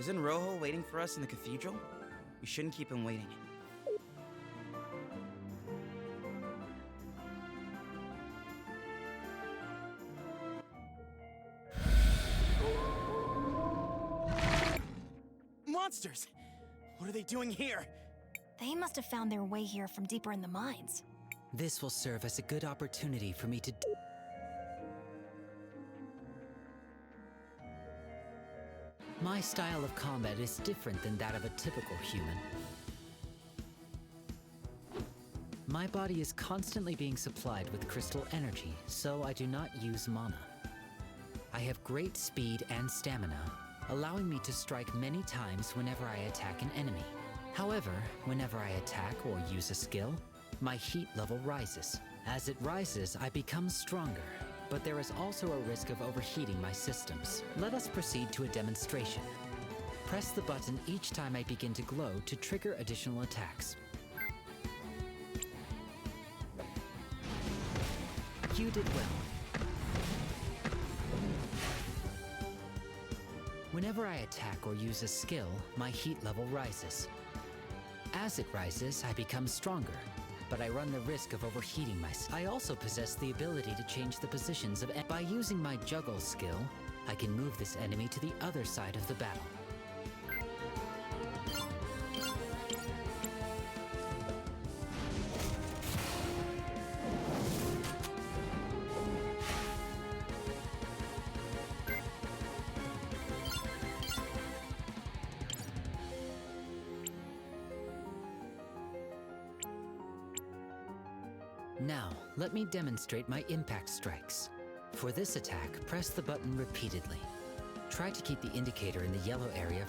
Isn't Rojo waiting for us in the cathedral? We shouldn't keep him waiting. Monsters! What are they doing here? They must have found their way here from deeper in the mines. This will serve as a good opportunity for me to... My style of combat is different than that of a typical human. My body is constantly being supplied with crystal energy, so I do not use mana. I have great speed and stamina, allowing me to strike many times whenever I attack an enemy. However, whenever I attack or use a skill, my heat level rises. As it rises, I become stronger, but there is also a risk of overheating my systems. Let us proceed to a demonstration. Press the button each time I begin to glow to trigger additional attacks. You did well. Whenever I attack or use a skill, my heat level rises. As it rises, I become stronger, but I run the risk of overheating myself. I also possess the ability to change the positions of... By using my juggle skill, I can move this enemy to the other side of the battle. Now, let me demonstrate my impact strikes. For this attack, press the button repeatedly. Try to keep the indicator in the yellow area.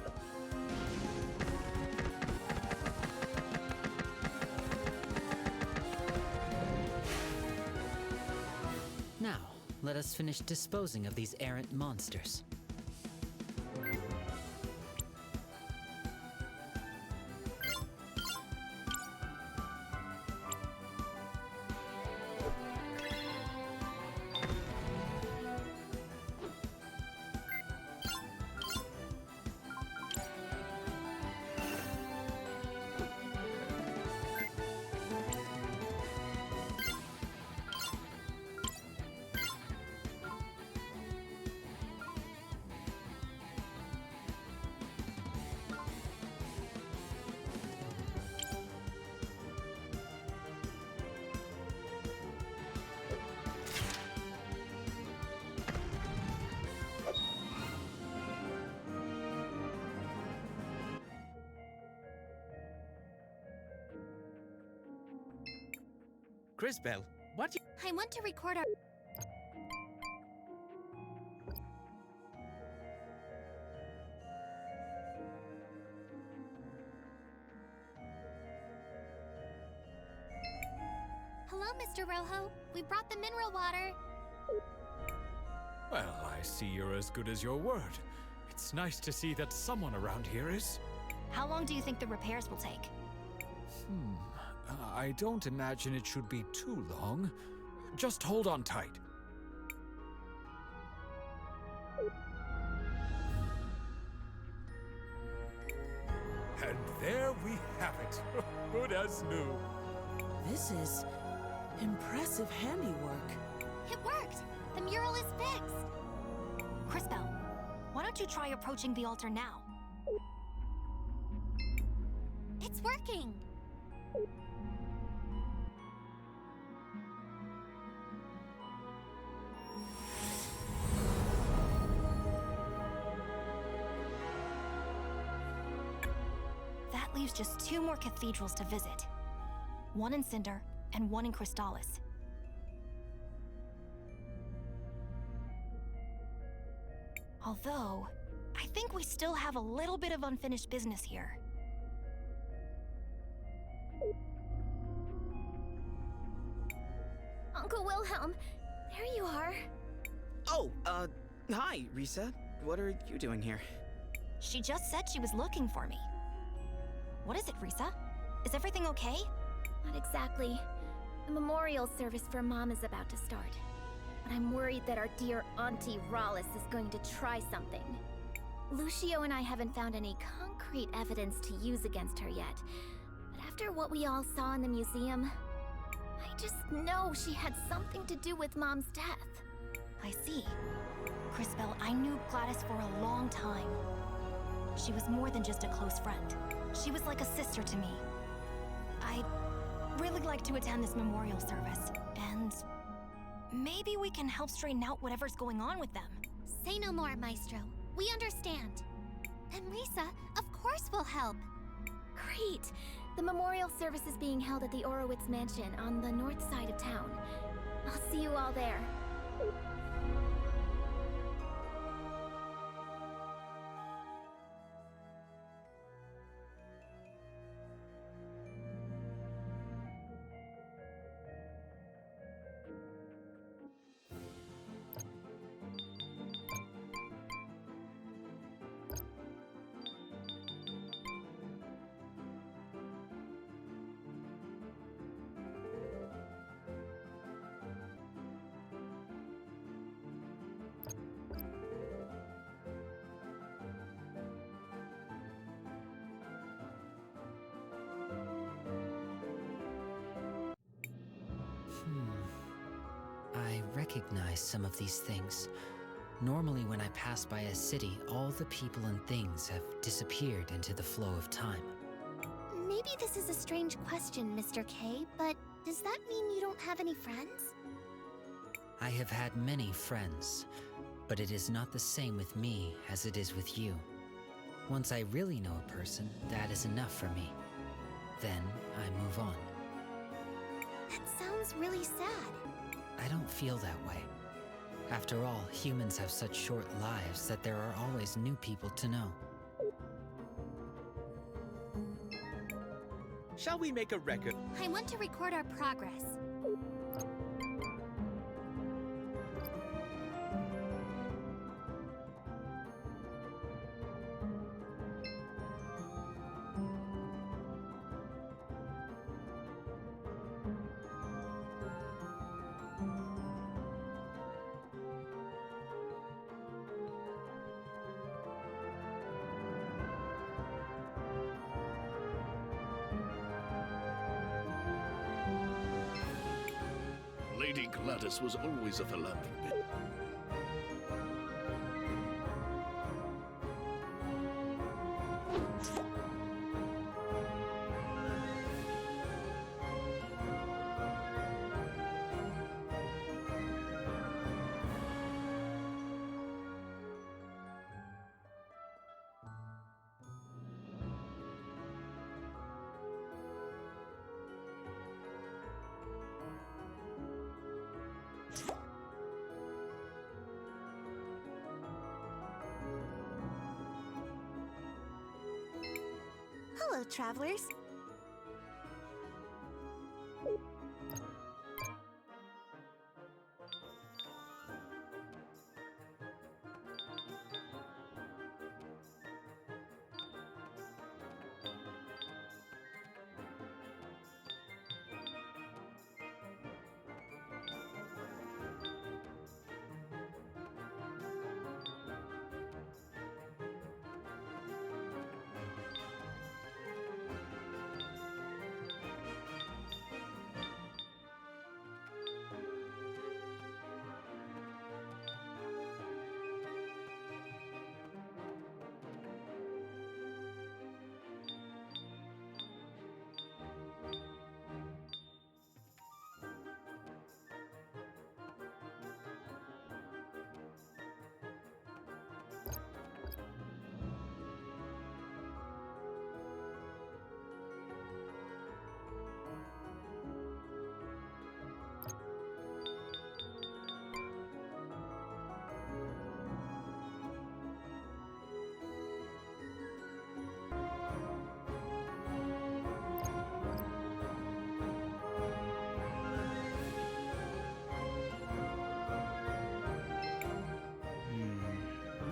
Now, let us finish disposing of these errant monsters. Cris, what? I want to record our... Hello, Mr. Rojo. We brought the mineral water. Well, I see you're as good as your word. It's nice to see that someone around here is... How long do you think the repairs will take? I don't imagine it should be too long. Just hold on tight. And there we have it. Good as new. This is impressive handiwork. It worked! The mural is fixed! Crisbell, why don't you try approaching the altar now? It's working! That leaves just 2 more cathedrals to visit. One in Cinder and one in Crystallis. Although, I think we still have a little bit of unfinished business here. Uncle Wilhelm, there you are. Oh, hi, Risa. What are you doing here? She just said she was looking for me. What is it, Risa? Is everything okay? Not exactly. The memorial service for Mom is about to start. But I'm worried that our dear Auntie Rallis is going to try something. Lucio and I haven't found any concrete evidence to use against her yet. But after what we all saw in the museum, I just know she had something to do with Mom's death. I see. Crisbell, I knew Gladys for a long time. She was more than just a close friend. She was like a sister to me. I'd really like to attend this memorial service, and maybe we can help straighten out whatever's going on with them. Say no more, Maestro. We understand. And Risa, of course we'll help. Great! The memorial service is being held at the Orowitz Mansion on the north side of town. I'll see you all there. I recognize some of these things. Normally when I pass by a city, all the people and things have disappeared into the flow of time. Maybe this is a strange question, Mr. K, but does that mean you don't have any friends? I have had many friends, but it is not the same with me as it is with you. Once I really know a person, that is enough for me. Then I move on. That sounds really sad. I don't feel that way. After all, humans have such short lives that there are always new people to know. Shall we make a record? I want to record our progress. Lady Gladys was always a philanthropist. Hello, travelers.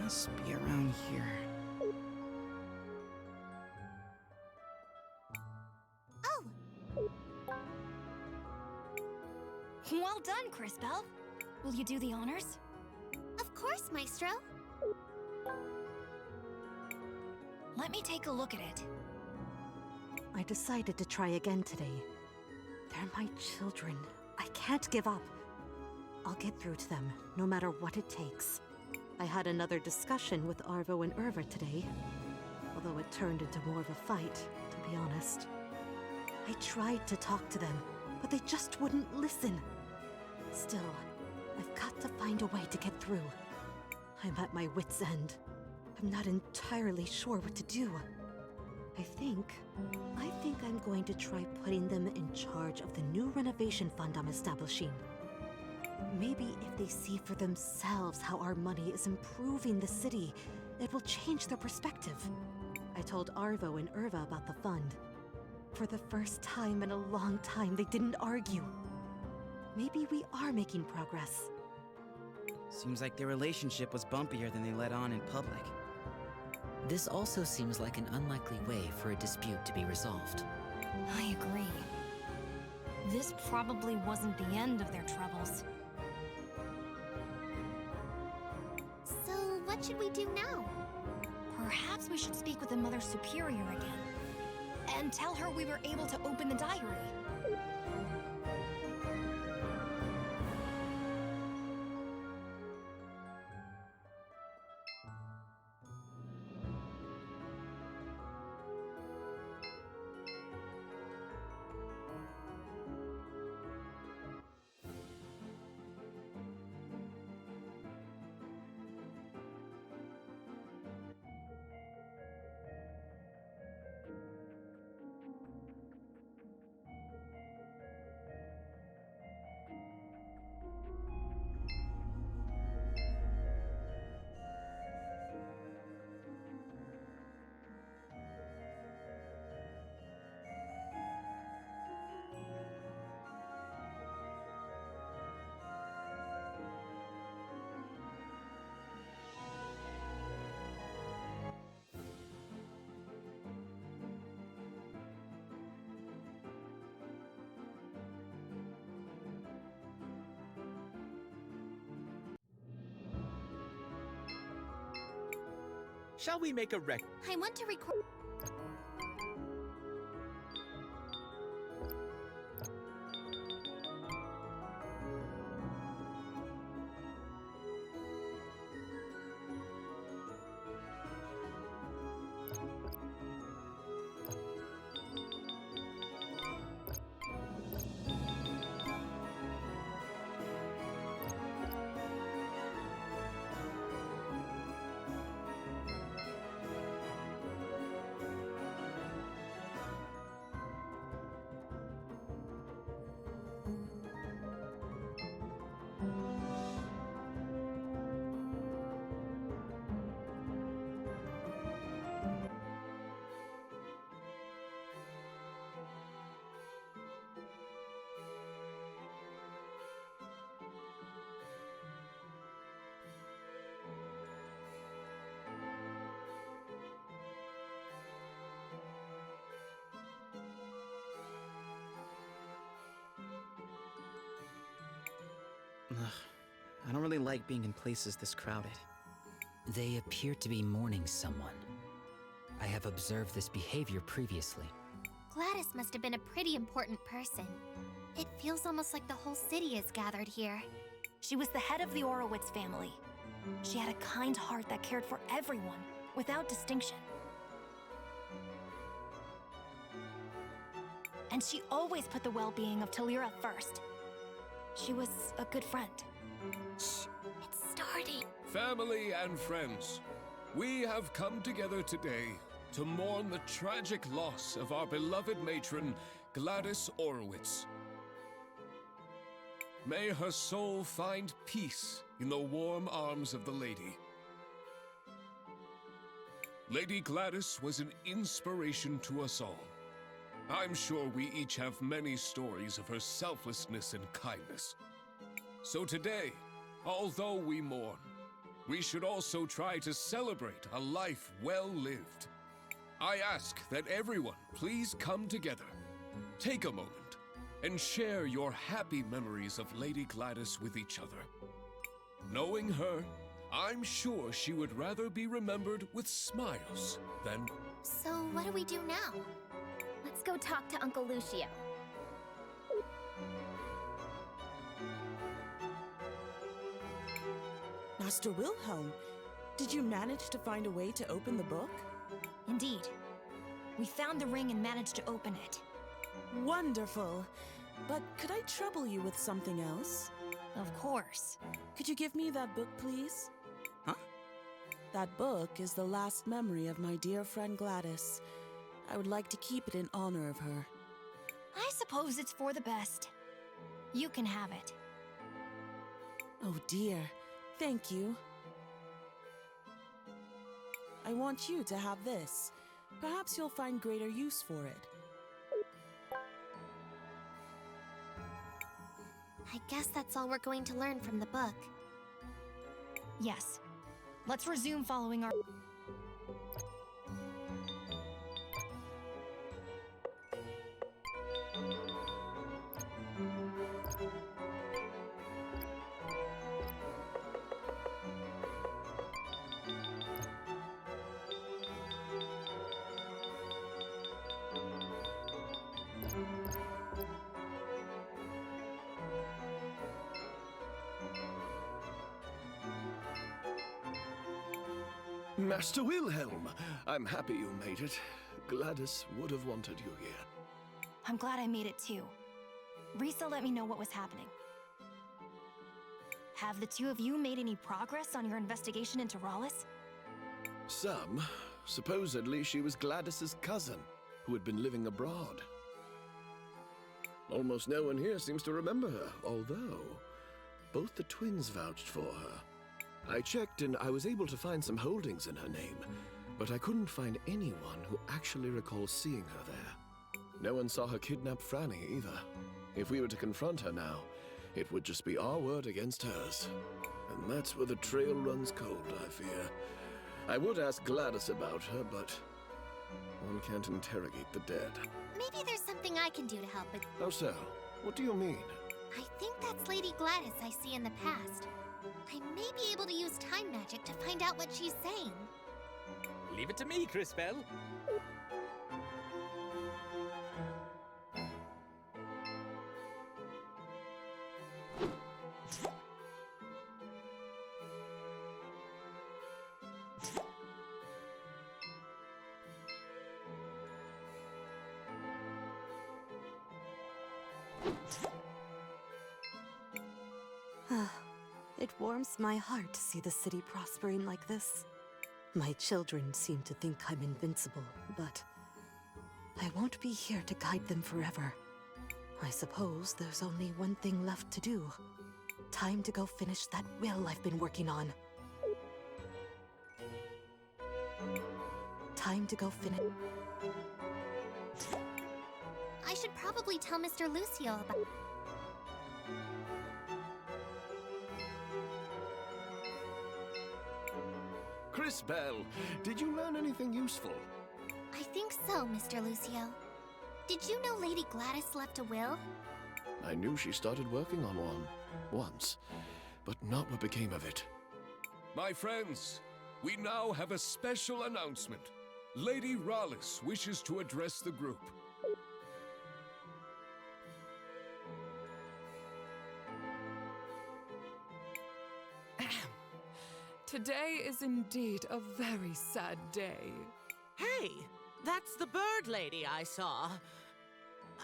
Must be around here. Oh, Well done, Crisbell. Will you do the honors? of course, Maestro. Let me take a look at it. I decided to try again today. They're my children. I can't give up. I'll get through to them, no matter what it takes. I had another discussion with Arvo and Irva today, although it turned into more of a fight, to be honest. I tried to talk to them, but they just wouldn't listen. Still, I've got to find a way to get through. I'm at my wit's end. I'm not entirely sure what to do. I think I'm going to try putting them in charge of the new renovation fund I'm establishing. Maybe if they see for themselves how our money is improving the city, it will change their perspective. I told Arvo and Irva about the fund. For the first time in a long time, they didn't argue. Maybe we are making progress. Seems like their relationship was bumpier than they let on in public. This also seems like an unlikely way for a dispute to be resolved. I agree. This probably wasn't the end of their troubles. So, what should we do now? Perhaps we should speak with the Mother Superior again. And tell her we were able to open the diary. Shall we make a rec? I want to record. Ugh, I don't really like being in places this crowded. They appear to be mourning someone. I have observed this behavior previously. Gladys must have been a pretty important person. It feels almost like the whole city is gathered here. She was the head of the Orowitz family. She had a kind heart that cared for everyone, without distinction. And she always put the well-being of Talira first. She was a good friend. Shh, it's starting. Family and friends, we have come together today to mourn the tragic loss of our beloved matron, Gladys Orowitz. May her soul find peace in the warm arms of the Lady. Lady Gladys was an inspiration to us all. I'm sure we each have many stories of her selflessness and kindness. So today, although we mourn, we should also try to celebrate a life well lived. I ask that everyone please come together, take a moment, and share your happy memories of Lady Gladys with each other. Knowing her, I'm sure she would rather be remembered with smiles than So what do we do now? Let's go talk to Uncle Lucio. Master Wilhelm, did you manage to find a way to open the book? Indeed. We found the ring and managed to open it. Wonderful. But could I trouble you with something else? Of course. Could you give me that book, please? Huh? That book is the last memory of my dear friend Gladys. I would like to keep it in honor of her. I suppose it's for the best. You can have it. Oh dear. Thank you. I want you to have this. Perhaps you'll find greater use for it. I guess that's all we're going to learn from the book. Yes. Let's resume following our... Master Wilhelm, I'm happy you made it. Gladys would have wanted you here. I'm glad I made it too. Risa let me know what was happening. Have the two of you made any progress on your investigation into RUS? Some. Supposedly she was Gladys's cousin, who had been living abroad. Almost no one here seems to remember her, although both the twins vouched for her. I checked and I was able to find some holdings in her name, but I couldn't find anyone who actually recalls seeing her there. No one saw her kidnap Franny either. If we were to confront her now, it would just be our word against hers. And that's where the trail runs cold, I fear. I would ask Gladys about her, but one can't interrogate the dead. Maybe there's something I can do to help, but How so? What do you mean? I think that's Lady Gladys I see in the past. I may be able to use time magic to find out what she's saying. Leave it to me, Cris Bell. It warms my heart to see the city prospering like this. My children seem to think I'm invincible, but I won't be here to guide them forever. I suppose there's only one thing left to do. Time to go finish that will I've been working on. Time to go finish... I should probably tell Mr. Lucio about... Cris Bell, did you learn anything useful? I think so, Mr. Lucio. Did you know Lady Gladys left a will? I knew she started working on one, once, but not what became of it. My friends, we now have a special announcement. Lady RUS wishes to address the group. Today is indeed a very sad day. Hey, that's the bird lady I saw.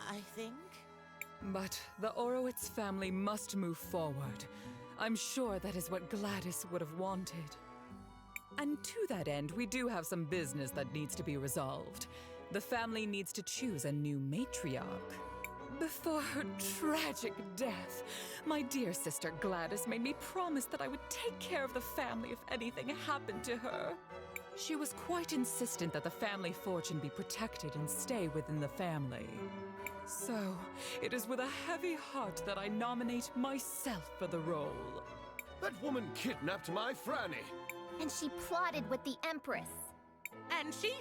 I think. But the Orowitz family must move forward. I'm sure that is what Gladys would have wanted. And to that end, we do have some business that needs to be resolved. The family needs to choose a new matriarch. Before her tragic death, my dear sister Gladys made me promise that I would take care of the family if anything happened to her. She was quite insistent that the family fortune be protected and stay within the family. So, it is with a heavy heart that I nominate myself for the role. That woman kidnapped my Franny! And she plotted with the Empress. And she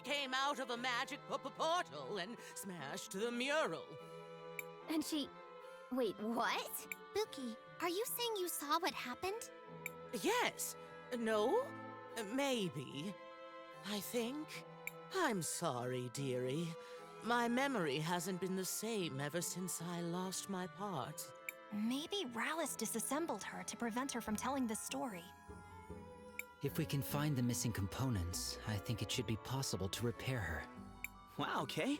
came out of a magic portal and smashed the mural. And she... Wait, what? Buki, are you saying you saw what happened? Yes. No? Maybe. I think. I'm sorry, dearie. My memory hasn't been the same ever since I lost my parts. Maybe RUS disassembled her to prevent her from telling the story. If we can find the missing components, I think it should be possible to repair her. Wow, Kay.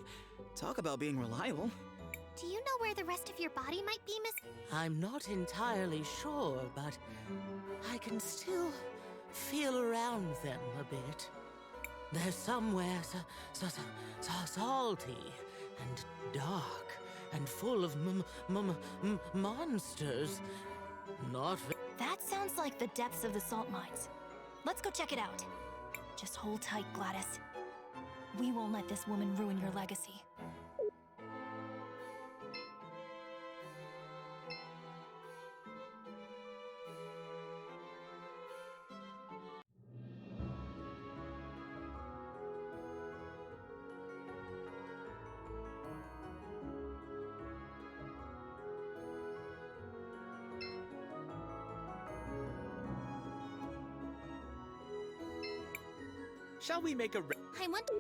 Talk about being reliable. Do you know where the rest of your body might be, Miss? I'm not entirely sure, but I can still feel around them a bit. They're somewhere salty and dark and full of monsters. Not That sounds like the depths of the salt mines. Let's go check it out. Just hold tight, Gladys. We won't let this woman ruin your legacy. Shall we make a I want.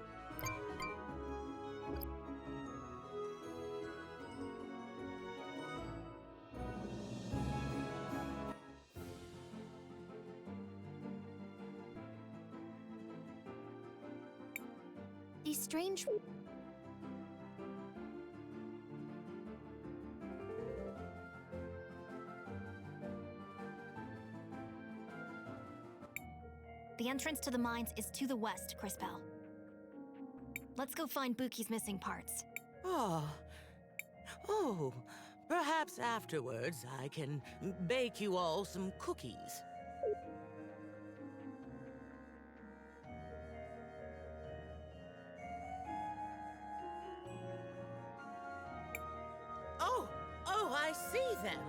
These strange. The entrance to the mines is to the west, Crispell. Let's go find Buki's missing parts. Oh, perhaps afterwards I can bake you all some cookies. Oh, I see them.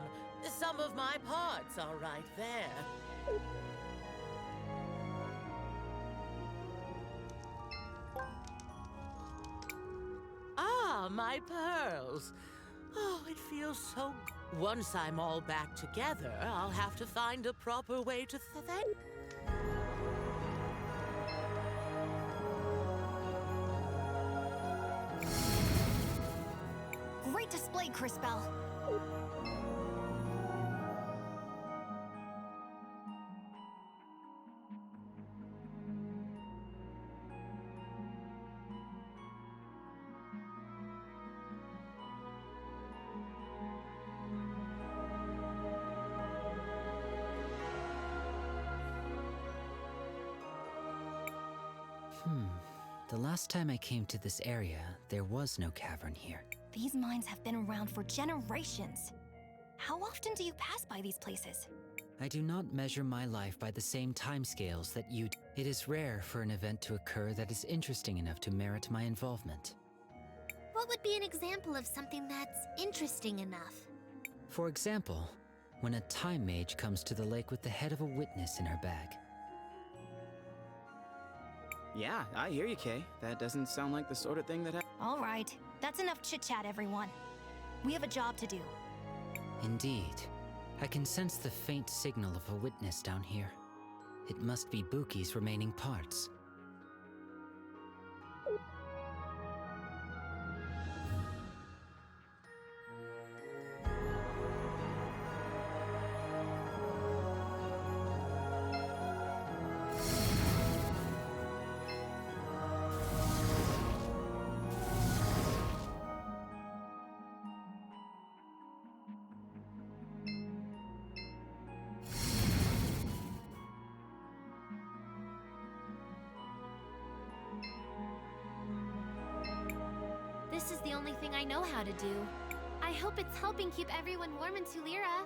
Some of my parts are right there. Ah, my pearls. Oh, it feels so good. Once I'm all back together, I'll have to find a proper way to thank. Great display, Crispell. The last time I came to this area, there was no cavern here. These mines have been around for generations. How often do you pass by these places? I do not measure my life by the same timescales that you do. It is rare for an event to occur that is interesting enough to merit my involvement. What would be an example of something that's interesting enough? For example, when a time mage comes to the lake with the head of a witness in her bag. Yeah, I hear you, Kay. That doesn't sound like the sort of thing that All right, that's enough chit-chat, everyone. We have a job to do. Indeed. I can sense the faint signal of a witness down here. It must be Buki's remaining parts. This is the only thing I know how to do. I hope it's helping keep everyone warm in Tulira.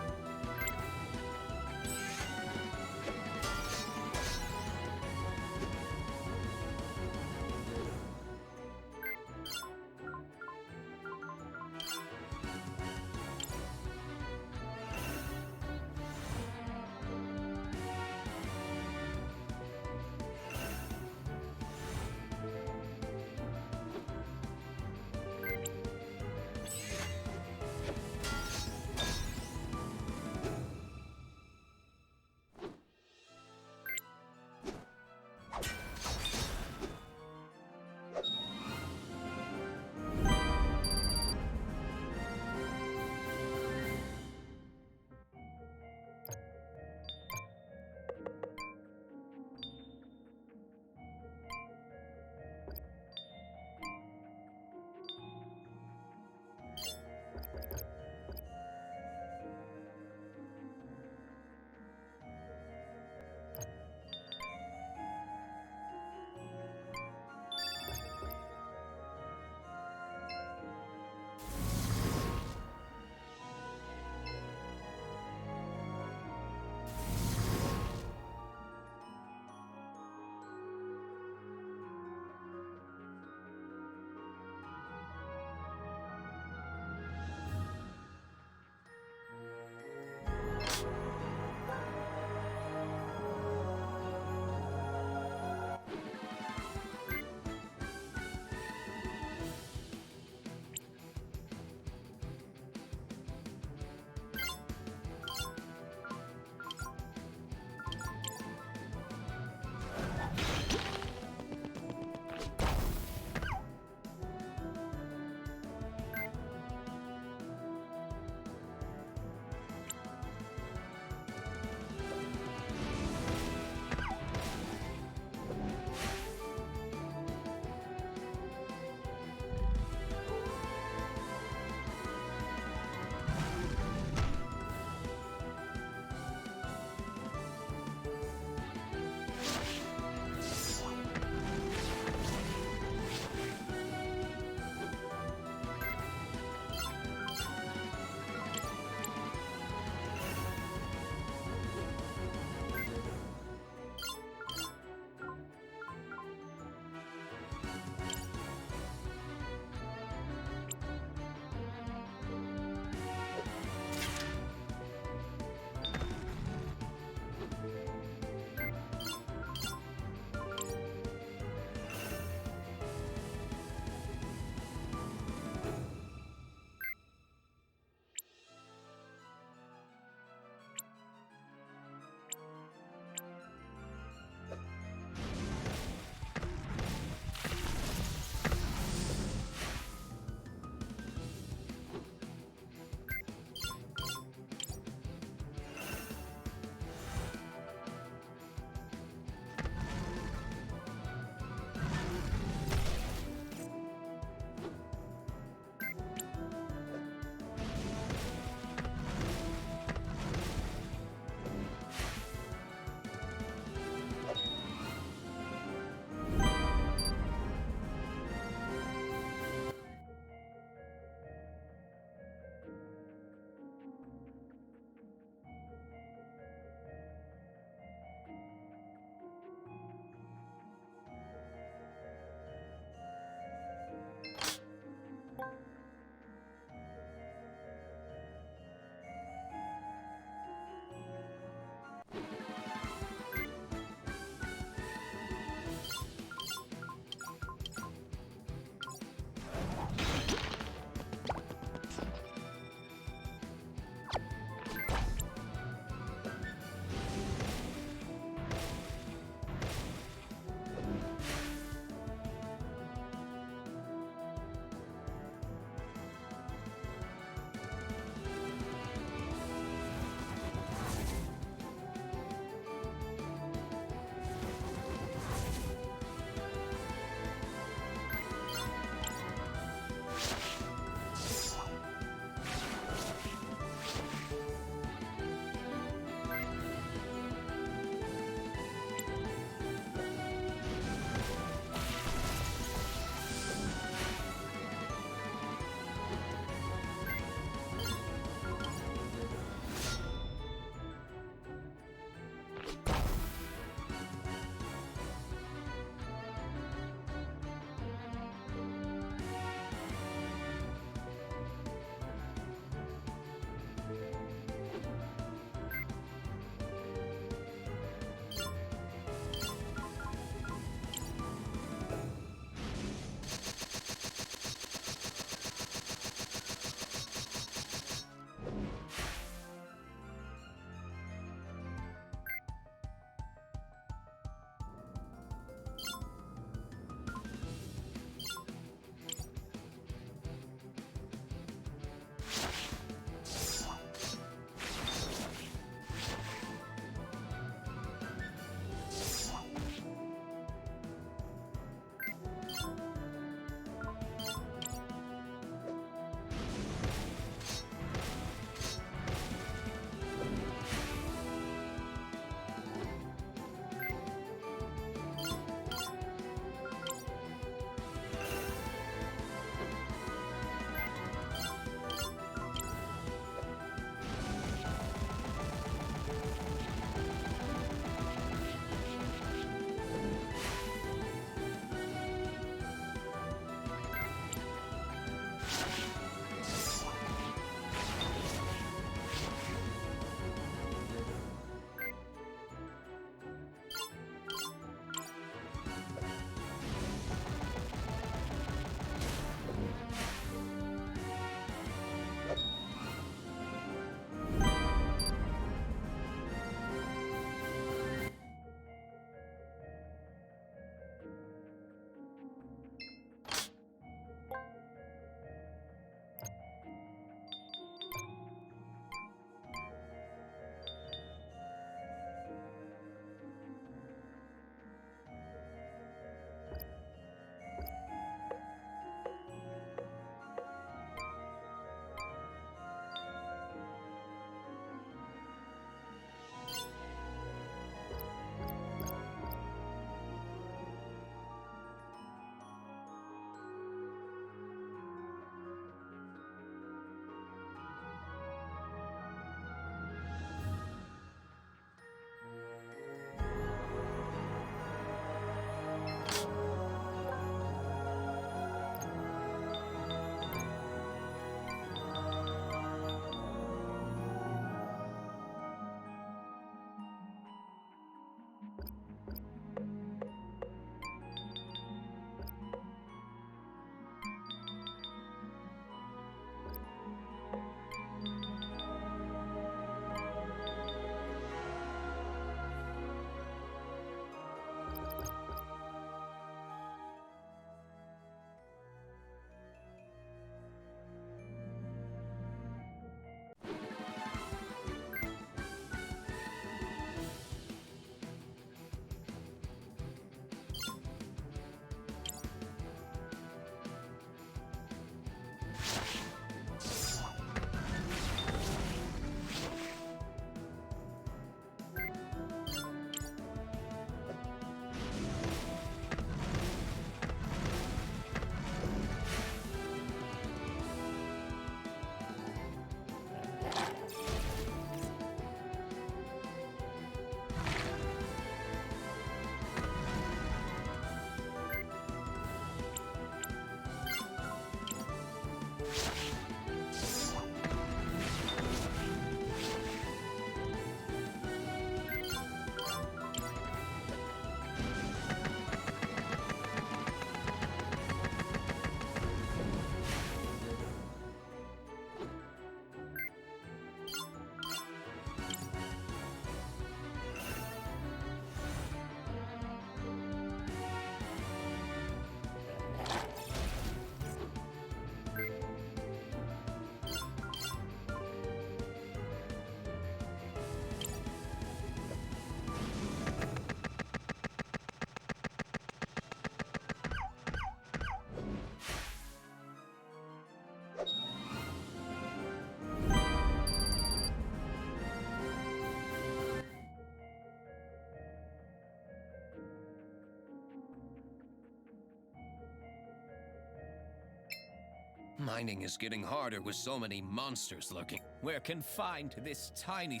Mining is getting harder with so many monsters lurking. We're confined to this tiny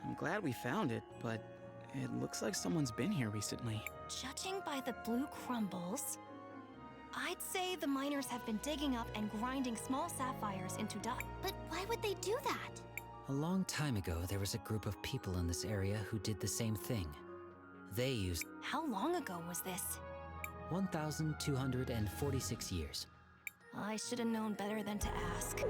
I'm glad we found it, but it looks like someone's been here recently. Judging by the blue crumbles, I'd say the miners have been digging up and grinding small sapphires into dust. But why would they do that? A long time ago, there was a group of people in this area who did the same thing. They used How long ago was this? 1,246 years. I should have known better than to ask.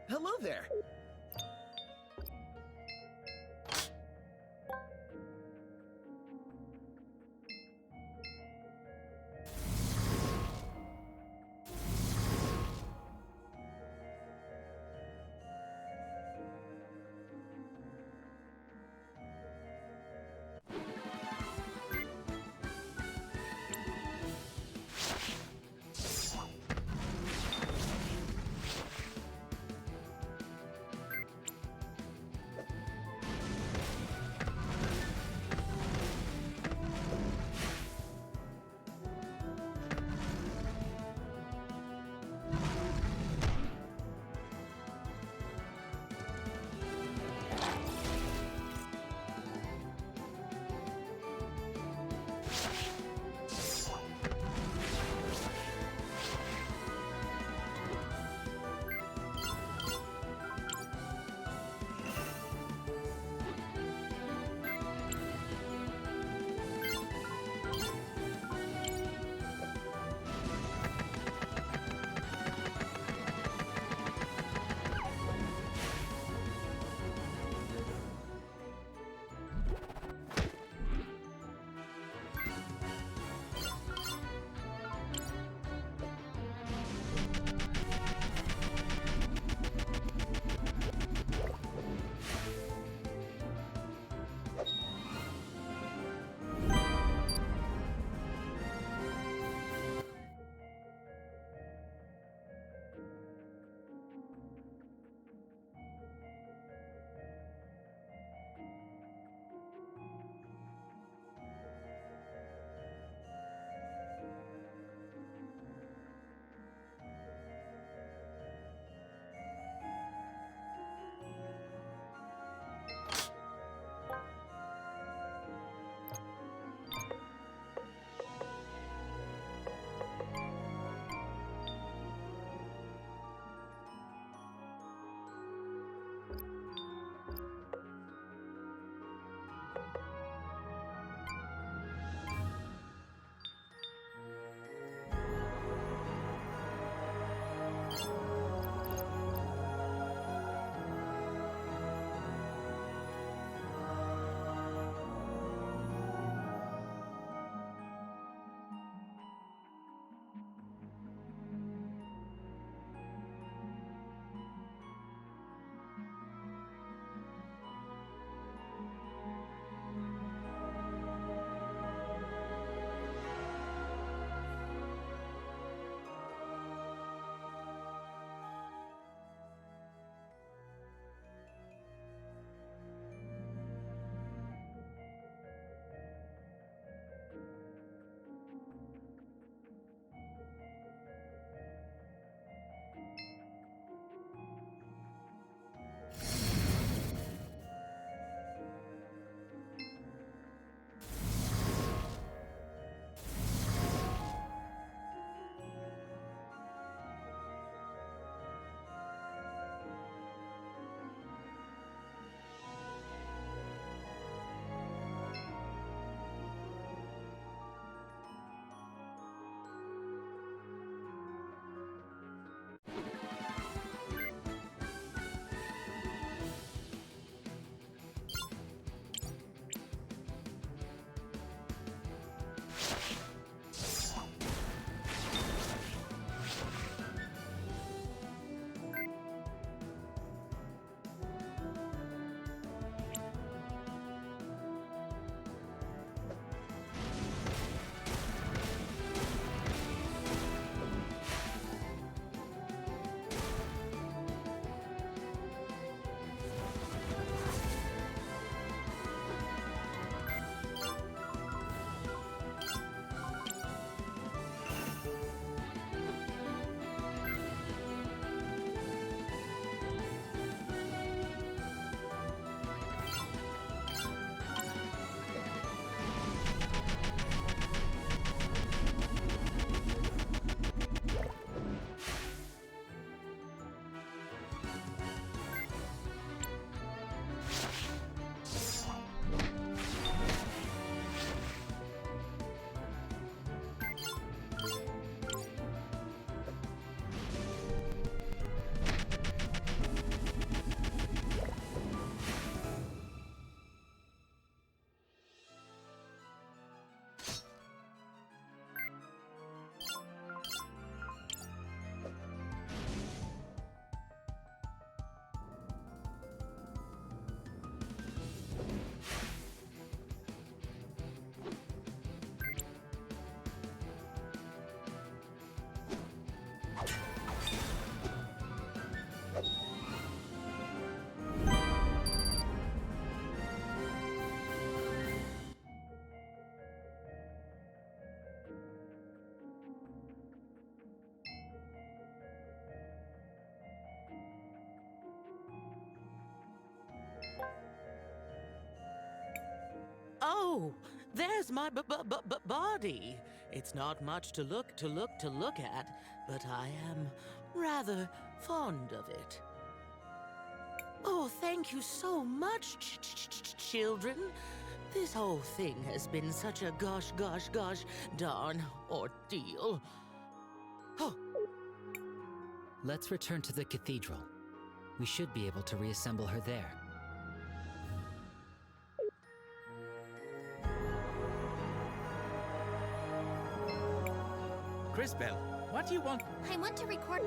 Hello there. Oh, there's my body. It's not much to look at, but I am rather fond of it. Oh, thank you so much, children. This whole thing has been such a gosh darn ordeal. Oh. Let's return to the cathedral. We should be able to reassemble her there. Crisbel, what do you want? I want to record.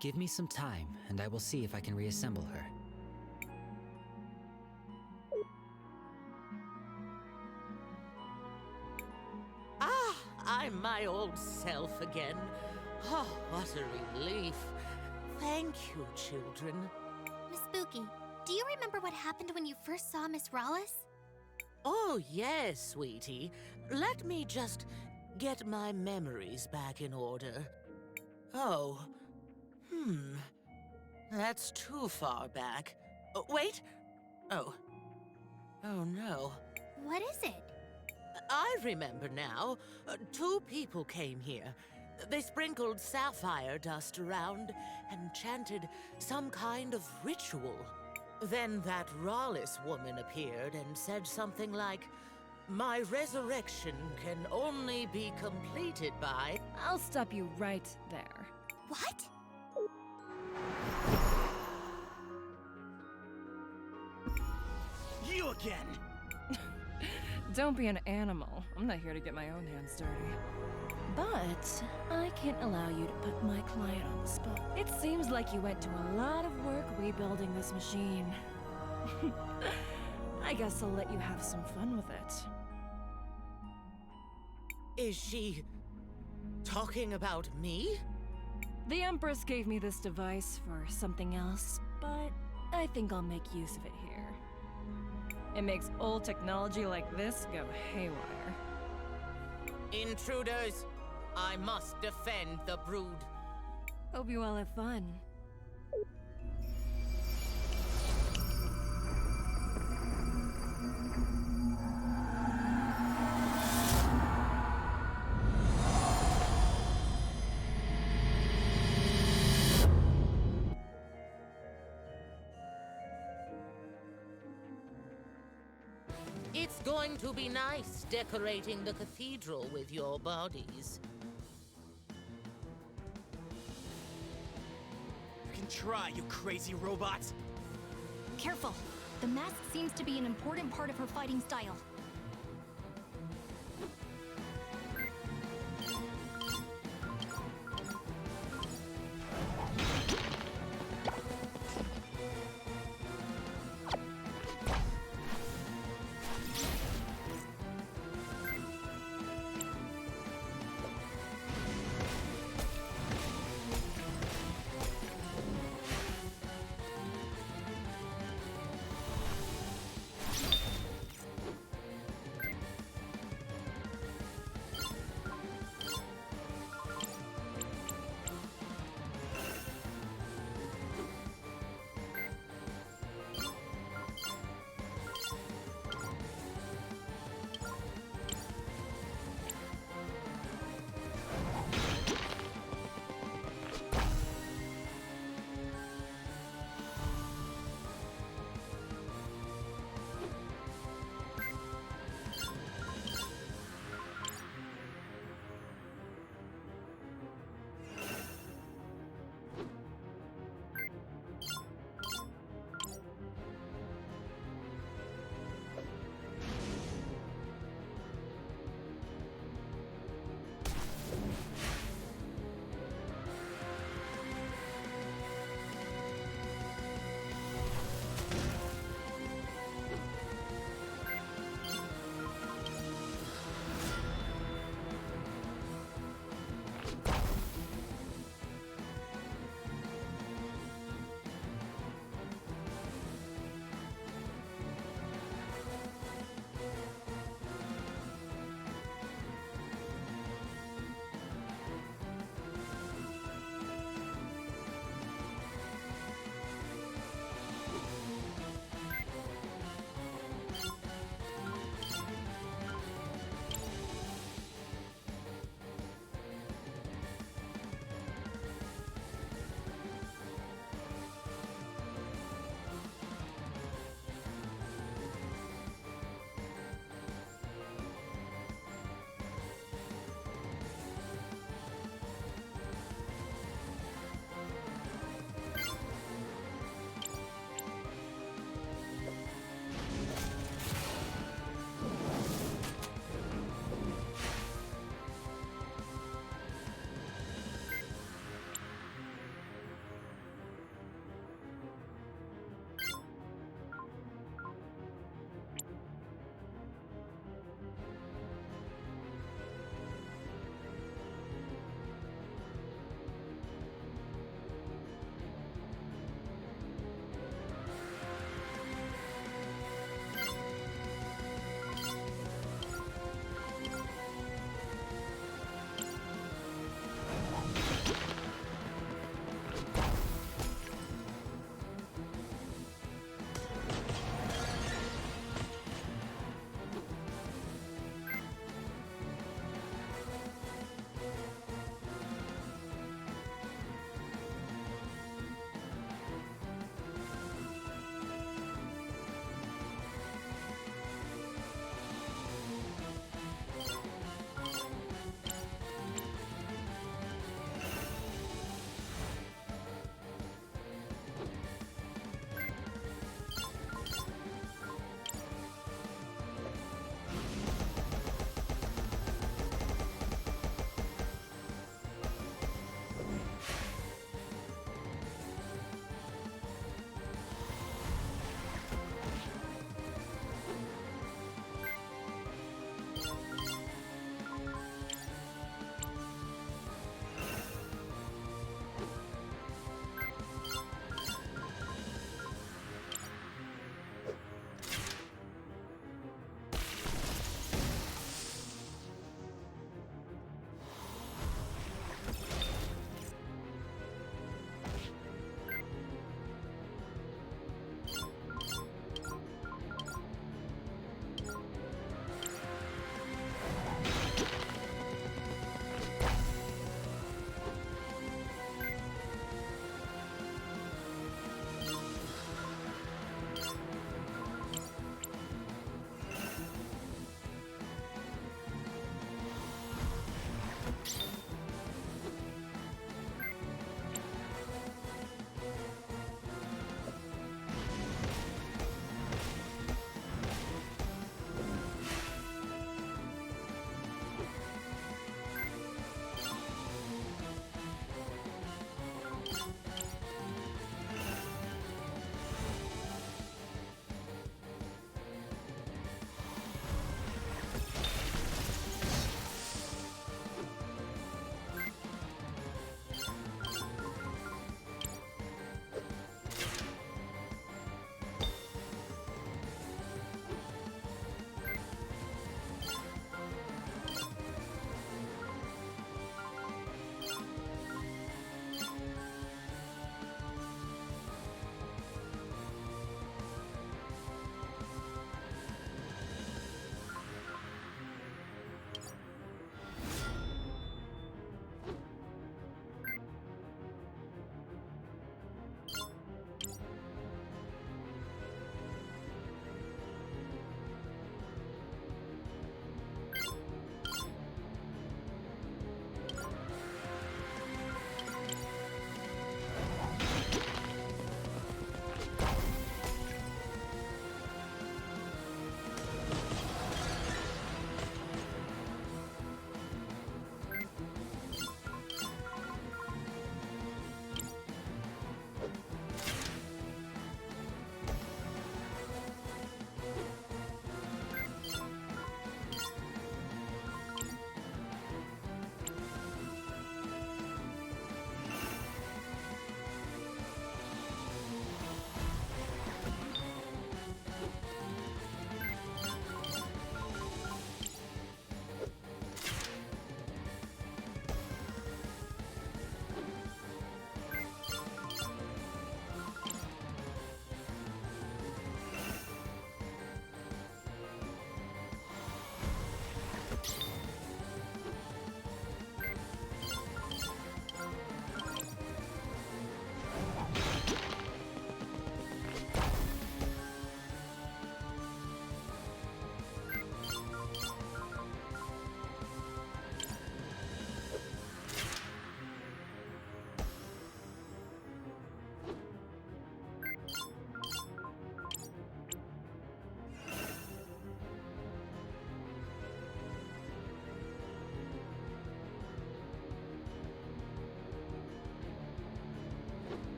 Give me some time, and I will see if I can reassemble her. Ah, I'm my old self again. Oh, what a relief. Thank you, children. Miss Buki, do you remember what happened when you first saw Miss RUS? Oh, yes, sweetie. Let me just get my memories back in order. Oh. That's too far back. Oh, wait! Oh. Oh, no. What is it? I remember now. 2 people came here. They sprinkled sapphire dust around and chanted some kind of ritual. Then that RUS woman appeared and said something like, "My resurrection can only be completed by..." I'll stop you right there. What? You again! Don't be an animal. I'm not here to get my own hands dirty. But I can't allow you to put my client on the spot. It seems like you went to a lot of work rebuilding this machine. I guess I'll let you have some fun with it. Is she talking about me? The Empress gave me this device for something else, but I think I'll make use of it here. It makes old technology like this go haywire. Intruders! I must defend the brood. Hope you all have fun. It's going to be nice decorating the cathedral with your bodies. You can try, you crazy robots! Careful. The mask seems to be an important part of her fighting style.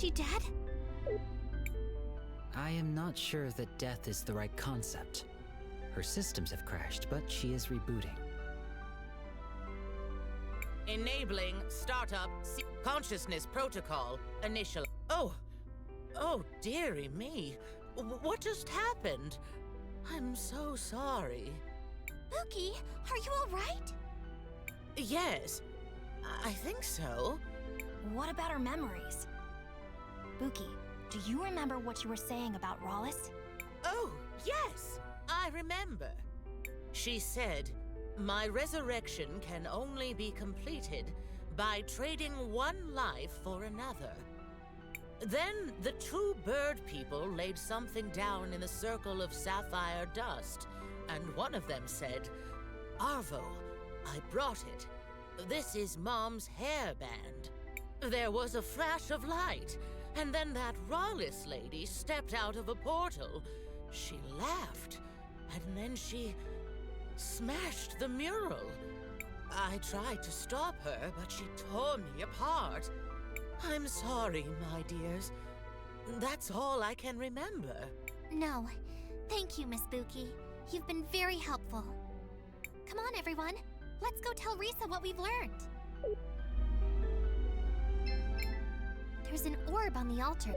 she dead? I am not sure that death is the right concept. Her systems have crashed, but she is rebooting. Enabling startup consciousness protocol initial. Oh, dearie me. What just happened? I'm so sorry. Buki, are you alright? Yes, I think so. What about her memories? Buki, do you remember what you were saying about RUS? Oh, yes, I remember. She said, my resurrection can only be completed by trading one life for another. Then the two bird people laid something down in the circle of sapphire dust, and one of them said, Arvo, I brought it. This is Mom's hairband. There was a flash of light, and then that RUS lady stepped out of a portal. She laughed, and then she smashed the mural. I tried to stop her, but she tore me apart. I'm sorry, my dears. That's all I can remember. No. Thank you, Miss Buki. You've been very helpful. Come on, everyone. Let's go tell Risa what we've learned. There's an orb on the altar.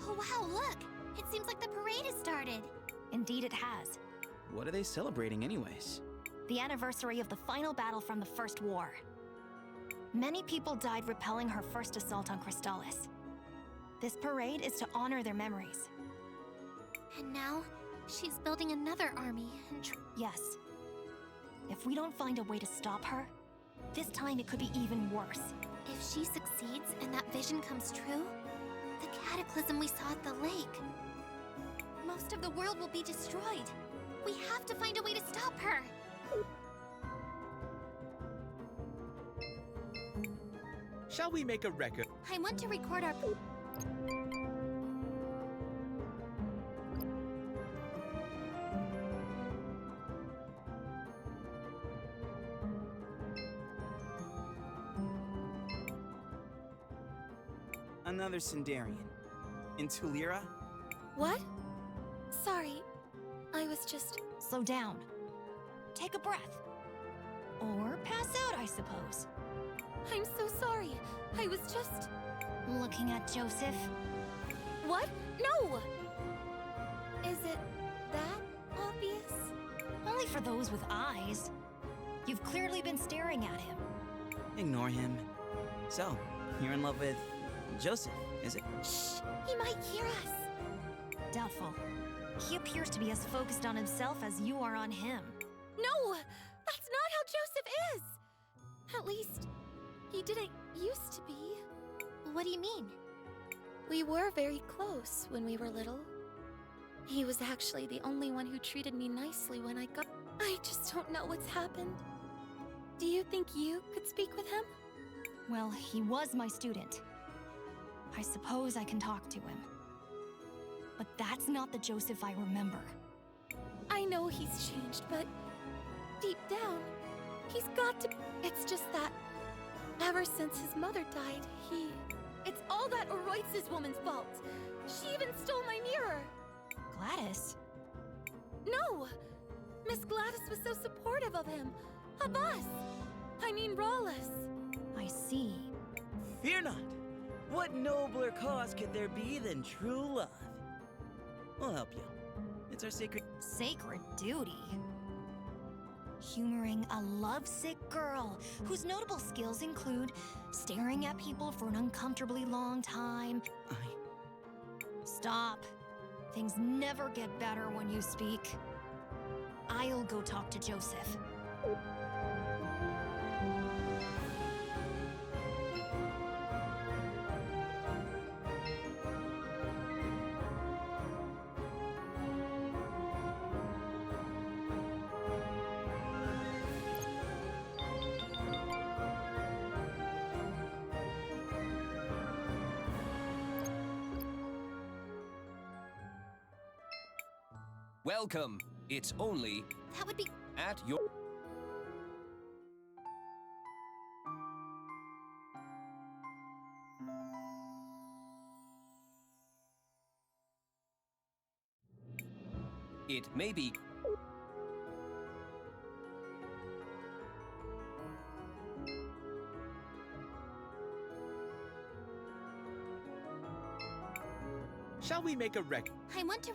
Oh, wow, look! It seems like the parade has started. Indeed it has. What are they celebrating, anyways? The anniversary of the final battle from the First War. Many people died repelling her first assault on Crystallis. This parade is to honor their memories. And now, she's building another army and yes. If we don't find a way to stop her, this time it could be even worse. If she succeeds and that vision comes true, the cataclysm we saw at the lake, most of the world will be destroyed. We have to find a way to stop her. Shall we make a record? I want to record our... Another Sindarian. In Tulira? What? Sorry, I was just... Slow down. Take a breath. Or pass out, I suppose. I'm so sorry. I was just... Looking at Joseph? What? No! Is it that obvious? Only for those with eyes. You've clearly been staring at him. Ignore him. So, you're in love with Joseph, is it? Shh! He might hear us. Doubtful. He appears to be as focused on himself as you are on him. No! That's not how Joseph is! At least, he didn't used to be. What do you mean? We were very close when we were little. He was actually the only one who treated me nicely when I got... I just don't know what's happened. Do you think you could speak with him? Well, he was my student. I suppose I can talk to him. But that's not the Joseph I remember. I know he's changed, but deep down, he's got to... It's just that ever since his mother died, he... It's all that Oroitz's woman's fault. She even stole my mirror. Gladys? No! Miss Gladys was so supportive of him. Of us. I mean, Rawless. I see. Fear not. What nobler cause could there be than true love? We'll help you. It's our sacred... Sacred duty? Humoring a lovesick girl whose notable skills include staring at people for an uncomfortably long time. Stop. Things never get better when you speak. I'll go talk to Joseph. Welcome. It's only That would be... at your... It may be... Shall we make a record? I want to...